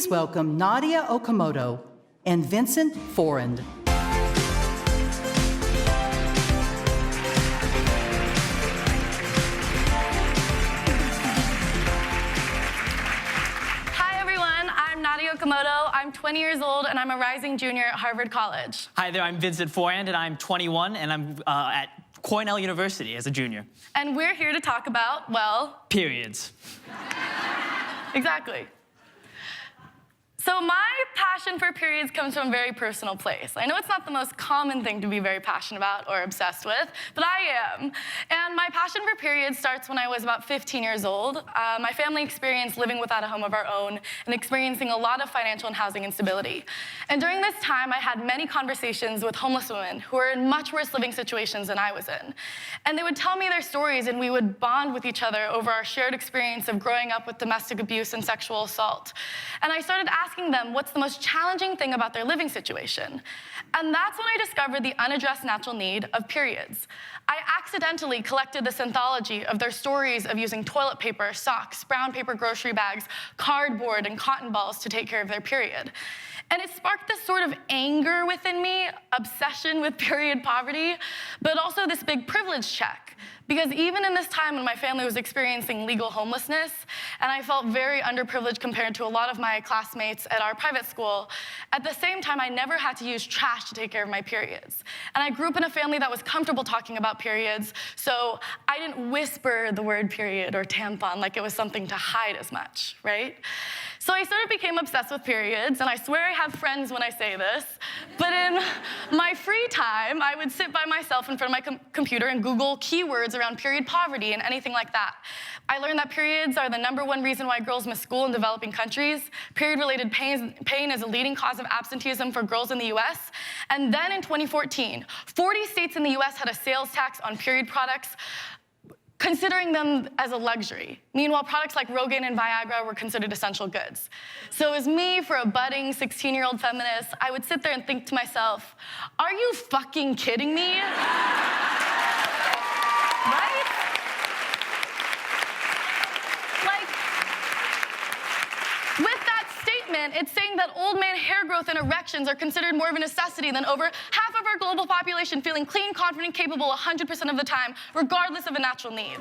Please welcome Nadya Okamoto and Vincent Forand. Hi everyone, I'm Nadya Okamoto. I'm 20 years old and I'm a rising junior at Harvard College. Hi there, I'm Vincent Forand and I'm 21 and I'm at Cornell University as a junior. And we're here to talk about, well... periods. Exactly. So my passion for periods comes from a very personal place. I know it's not the most common thing to be very passionate about or obsessed with, but I am. And my passion for periods starts when I was about 15 years old. My family experienced living without a home of our own and experiencing a lot of financial and housing instability. And during this time, I had many conversations with homeless women who were in much worse living situations than I was in. And they would tell me their stories and we would bond with each other over our shared experience of growing up with domestic abuse and sexual assault. And I started asking them what's the most challenging thing about their living situation. And that's when I discovered the unaddressed natural need of periods. I accidentally collected this anthology of their stories of using toilet paper, socks, brown paper grocery bags, cardboard, and cotton balls to take care of their period. And it sparked this sort of anger within me, obsession with period poverty, but also this big privilege check. Because even in this time when my family was experiencing legal homelessness, and I felt very underprivileged compared to a lot of my classmates at our private school, at the same time, I never had to use trash to take care of my periods. And I grew up in a family that was comfortable talking about periods, so I didn't whisper the word period or tampon like it was something to hide as much, right? So I sort of became obsessed with periods, and I swear I have friends when I say this, but in my free time, I would sit by myself in front of my computer and Google keywords around period poverty and anything like that. I learned that periods are the #1 reason why girls miss school in developing countries. Period-related pain is a leading cause of absenteeism for girls in the US. And then in 2014, 40 states in the US had a sales tax on period products, considering them as a luxury. Meanwhile, products like Rogaine and Viagra were considered essential goods. So as me, for a budding 16-year-old feminist, I would sit there and think to myself, are you fucking kidding me? Right? Like, with that statement, it's saying that old man hair growth and erections are considered more of a necessity than over half of our global population feeling clean, confident, capable 100% of the time, regardless of a natural need.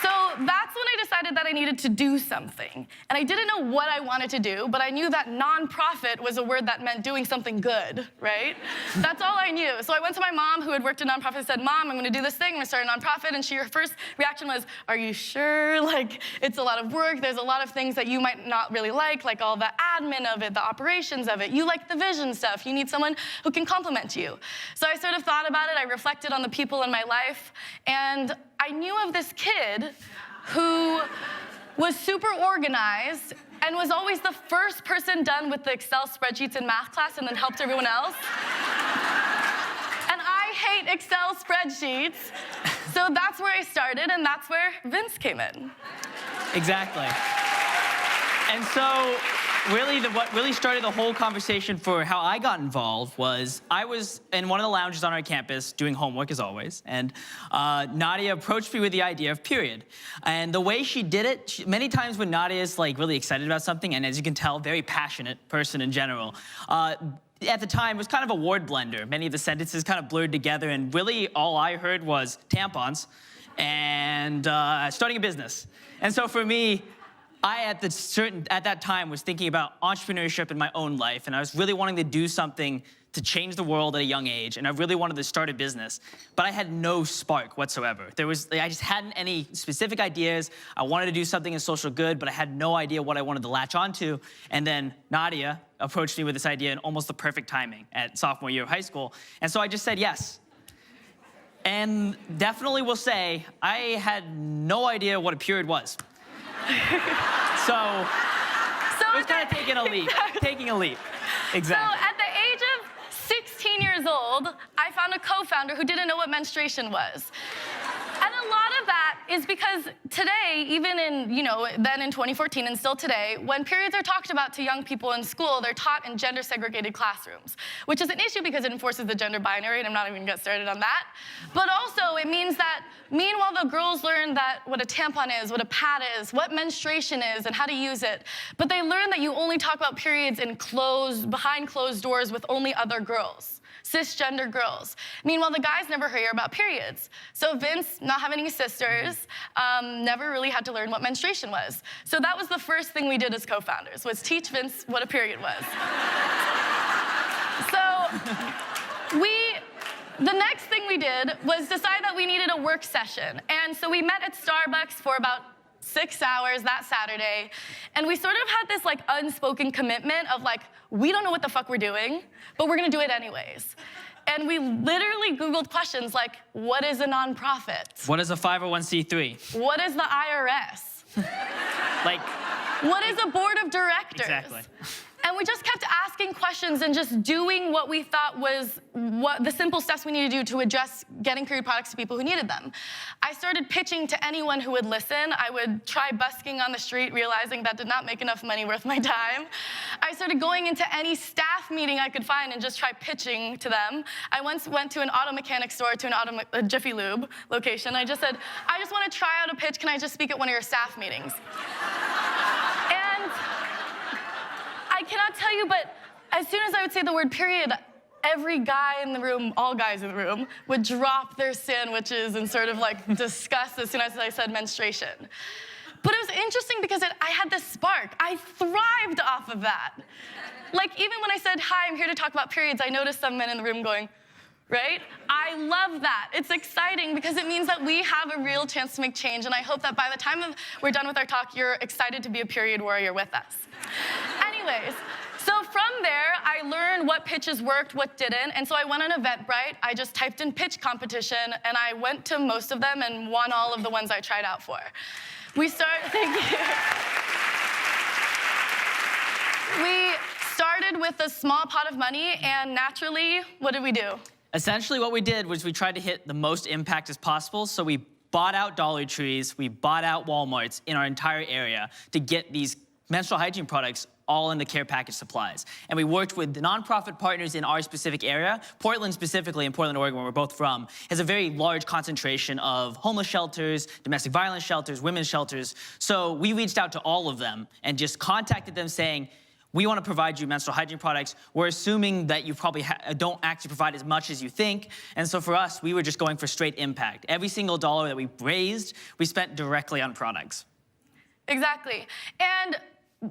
So that's when I decided that I needed to do something. And I didn't know what I wanted to do, but I knew that nonprofit was a word that meant doing something good, right? That's all I knew. So I went to my mom, who had worked in nonprofit, and said, Mom, I'm gonna do this thing, I'm gonna start a nonprofit. And her first reaction was, are you sure? Like, it's a lot of work, there's a lot of things that you might not really like all the admin of it, the operations of it. You like the vision stuff, you need someone who can compliment you. So I sort of thought about it, I reflected on the people in my life, and I knew of this kid who was super organized and was always the first person done with the Excel spreadsheets in math class and then helped everyone else. And I hate Excel spreadsheets, so that's where I started, and that's where Vince came in. Exactly. And so, really, what really started the whole conversation for how I got involved was I was in one of the lounges on our campus doing homework, as always, and Nadya approached me with the idea of period. And the way she did it, many times when Nadya is like really excited about something, and as you can tell, very passionate person in general, at the time was kind of a word blender. Many of the sentences kind of blurred together, and really all I heard was tampons and starting a business. And so for me, I, at that time, was thinking about entrepreneurship in my own life, and I was really wanting to do something to change the world at a young age, and I really wanted to start a business, but I had no spark whatsoever. I just hadn't any specific ideas. I wanted to do something in social good, but I had no idea what I wanted to latch onto, and then Nadya approached me with this idea in almost the perfect timing at sophomore year of high school, and so I just said yes. And definitely will say, I had no idea what a period was. So it was kind of taking a leap, Exactly. So at the age of 16 years old, I found a co-founder who didn't know what menstruation was. And a lot of that that is because today, even in, then in 2014 and still today, when periods are talked about to young people in school, they're taught in gender-segregated classrooms, which is an issue because it enforces the gender binary, and I'm not even gonna get started on that. But also, it means that meanwhile the girls learn that what a tampon is, what a pad is, what menstruation is, and how to use it, but they learn that you only talk about periods behind closed doors with only other girls. Cisgender girls. Meanwhile, the guys never hear about periods. So Vince, not having any sisters, never really had to learn what menstruation was. So that was the first thing we did as co-founders, was teach Vince what a period was. So the next thing we did was decide that we needed a work session. And so we met at Starbucks for about 6 hours that Saturday, and we sort of had this unspoken commitment of we don't know what the fuck we're doing, but we're gonna do it anyways. And we literally Googled questions like, what is a nonprofit? What is a 501c3? What is the IRS? What is a board of directors? Exactly. And we just kept asking questions and just doing what we thought was the simple steps we needed to do to address getting period products to people who needed them. I started pitching to anyone who would listen. I would try busking on the street, realizing that did not make enough money worth my time. I started going into any staff meeting I could find and just try pitching to them. I once went to an auto mechanic store, to a Jiffy Lube location. I just said, I just want to try out a pitch. Can I just speak at one of your staff meetings? And I cannot tell you, but as soon as I would say the word period, every guy in the room, all guys in the room, would drop their sandwiches and sort of disgust as soon as I said menstruation. But it was interesting because I had this spark. I thrived off of that. Even when I said, hi, I'm here to talk about periods, I noticed some men in the room going, right? I love that. It's exciting because it means that we have a real chance to make change, and I hope that by the time we're done with our talk, you're excited to be a period warrior with us. Anyways, so from there, I learned what pitches worked, what didn't, and so I went on Eventbrite. I just typed in pitch competition, and I went to most of them and won all of the ones I tried out for. Thank you. We started with a small pot of money, and naturally, what did we do? Essentially what we did was we tried to hit the most impact as possible, so we bought out Dollar Trees, we bought out Walmarts in our entire area to get these menstrual hygiene products all in the care package supplies. And we worked with the nonprofit partners in our specific area. Portland specifically, in Portland, Oregon, where we're both from, has a very large concentration of homeless shelters, domestic violence shelters, women's shelters. So we reached out to all of them and just contacted them saying, we want to provide you menstrual hygiene products. We're assuming that you probably don't actually provide as much as you think. And so for us, we were just going for straight impact. Every single dollar that we raised, we spent directly on products. Exactly. And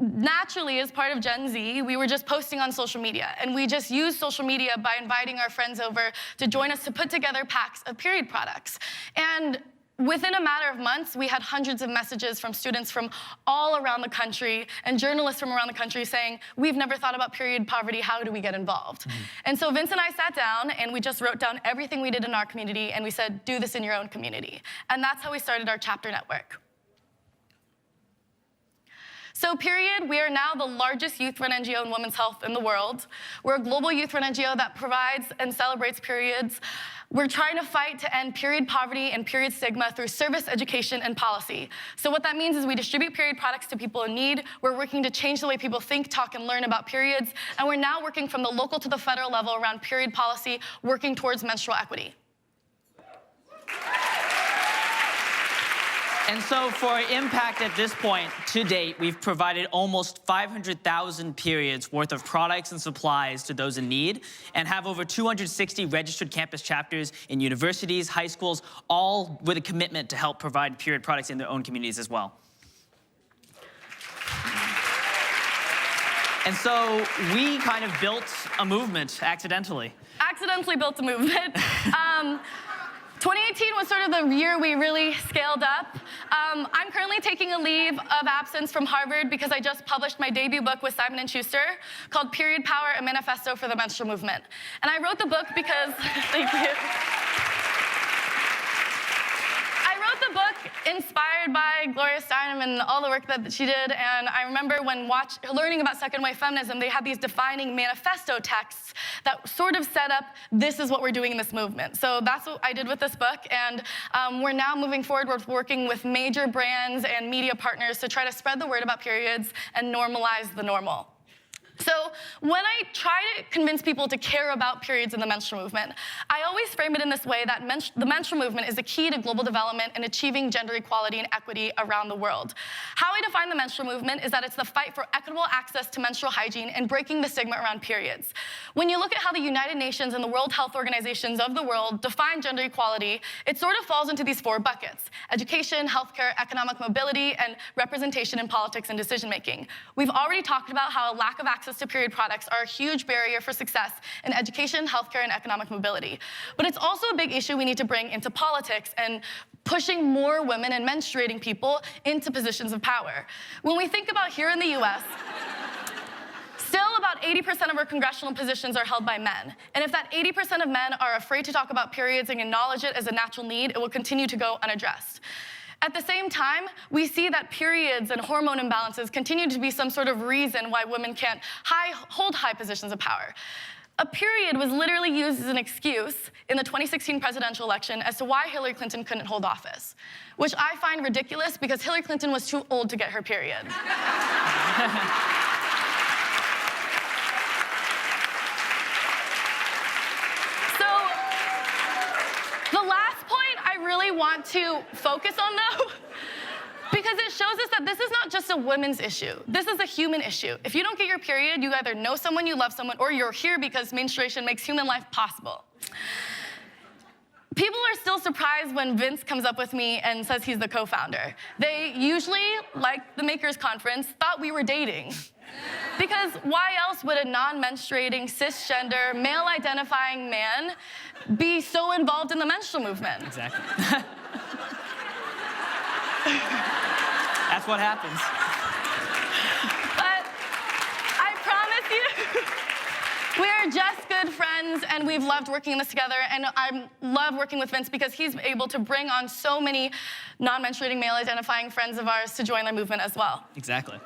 naturally, as part of Gen Z, we were just posting on social media. And we just used social media by inviting our friends over to join us to put together packs of period products. And within a matter of months, we had hundreds of messages from students from all around the country and journalists from around the country saying, we've never thought about period poverty, how do we get involved? And so Vince and I sat down and we just wrote down everything we did in our community and we said, do this in your own community. And that's how we started our chapter network. So Period, we are now the largest youth-run NGO in women's health in the world. We're a global youth-run NGO that provides and celebrates periods. We're trying to fight to end period poverty and period stigma through service, education, and policy. So what that means is we distribute period products to people in need. We're working to change the way people think, talk, and learn about periods. And we're now working from the local to the federal level around period policy, working towards menstrual equity. And so for impact at this point, to date, we've provided almost 500,000 periods worth of products and supplies to those in need, and have over 260 registered campus chapters in universities, high schools, all with a commitment to help provide period products in their own communities as well. And so we kind of built a movement accidentally. Accidentally built a movement. 2018 was sort of the year we really scaled up. I'm currently taking a leave of absence from Harvard because I just published my debut book with Simon & Schuster called Period Power, a Manifesto for the Menstrual Movement. And I wrote the book because, thank you. I wrote the book inspired by Gloria Steinem and all the work that she did. And I remember when learning about second wave feminism, they had these defining manifesto texts that sort of set up, this is what we're doing in this movement. So that's what I did with this book. And we're now moving forward. We're working with major brands and media partners to try to spread the word about periods and normalize the normal. So when I try to convince people to care about periods in the menstrual movement, I always frame it in this way that the menstrual movement is the key to global development and achieving gender equality and equity around the world. How I define the menstrual movement is that it's the fight for equitable access to menstrual hygiene and breaking the stigma around periods. When you look at how the United Nations and the World Health Organizations of the world define gender equality, it sort of falls into these 4 buckets: education, healthcare, economic mobility, and representation in politics and decision-making. We've already talked about how a lack of access to period products are a huge barrier for success in education, healthcare, and economic mobility. But it's also a big issue we need to bring into politics and pushing more women and menstruating people into positions of power. When we think about here in the US, still about 80% of our congressional positions are held by men. And if that 80% of men are afraid to talk about periods and acknowledge it as a natural need, it will continue to go unaddressed. At the same time, we see that periods and hormone imbalances continue to be some sort of reason why women can't hold high positions of power. A period was literally used as an excuse in the 2016 presidential election as to why Hillary Clinton couldn't hold office, which I find ridiculous because Hillary Clinton was too old to get her period. The last point I really want to focus on, though, because it shows us that this is not just a women's issue. This is a human issue. If you don't get your period, you either know someone, you love someone, or you're here because menstruation makes human life possible. People are still surprised when Vince comes up with me and says he's the co-founder. They usually, like the Makers Conference, thought we were dating. Because why else would a non-menstruating, cisgender, male-identifying man be so involved in the menstrual movement? Exactly. That's what happens. But I promise you, we are just good friends, and we've loved working on this together, and I love working with Vince because he's able to bring on so many non-menstruating, male-identifying friends of ours to join the movement as well. Exactly.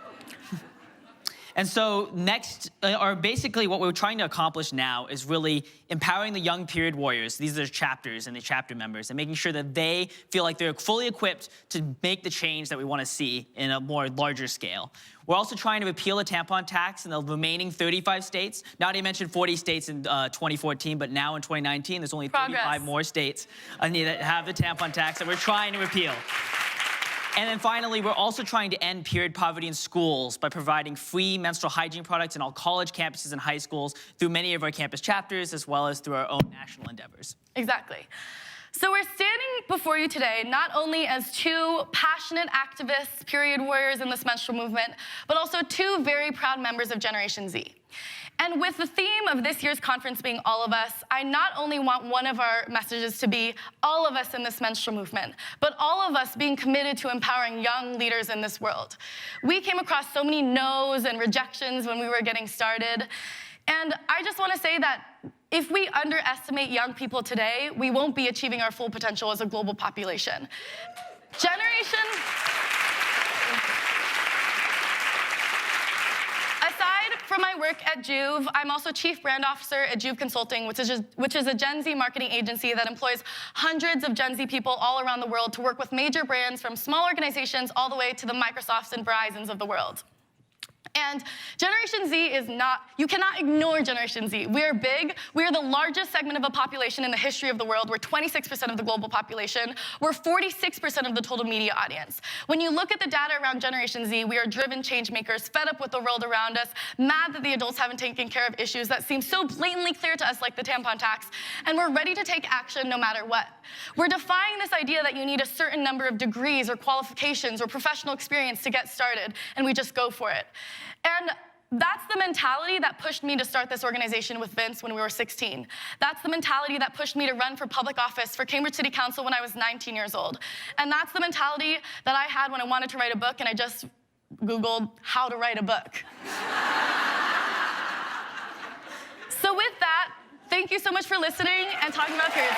And so next, or basically what we're trying to accomplish now is really empowering the young period warriors. These are chapters and the chapter members, and making sure that they feel like they're fully equipped to make the change that we want to see in a more larger scale. We're also trying to repeal the tampon tax in the remaining 35 states. Nadia mentioned 40 states in 2014, but now in 2019, there's only 35 more states that have the tampon tax that we're trying to repeal. And then finally, we're also trying to end period poverty in schools by providing free menstrual hygiene products in all college campuses and high schools through many of our campus chapters, as well as through our own national endeavors. Exactly. So we're standing before you today not only as 2 passionate activists, period warriors in this menstrual movement, but also 2 very proud members of Generation Z. And with the theme of this year's conference being all of us, I not only want one of our messages to be all of us in this menstrual movement, but all of us being committed to empowering young leaders in this world. We came across so many no's and rejections when we were getting started. And I just want to say that if we underestimate young people today, we won't be achieving our full potential as a global population. Aside from my work at Juve, I'm also Chief Brand Officer at Juve Consulting, which is a Gen Z marketing agency that employs hundreds of Gen Z people all around the world to work with major brands from small organizations all the way to the Microsofts and Verizons of the world. And Generation Z is not, you cannot ignore Generation Z. We are big. We are the largest segment of a population in the history of the world. We're 26% of the global population. We're 46% of the total media audience. When you look at the data around Generation Z, we are driven change makers, fed up with the world around us, mad that the adults haven't taken care of issues that seem so blatantly clear to us, like the tampon tax, and we're ready to take action no matter what. We're defying this idea that you need a certain number of degrees or qualifications or professional experience to get started, and we just go for it. And that's the mentality that pushed me to start this organization with Vince when we were 16. That's the mentality that pushed me to run for public office for Cambridge City Council when I was 19 years old. And that's the mentality that I had when I wanted to write a book, and I just Googled how to write a book. So with that, thank you so much for listening and talking about periods.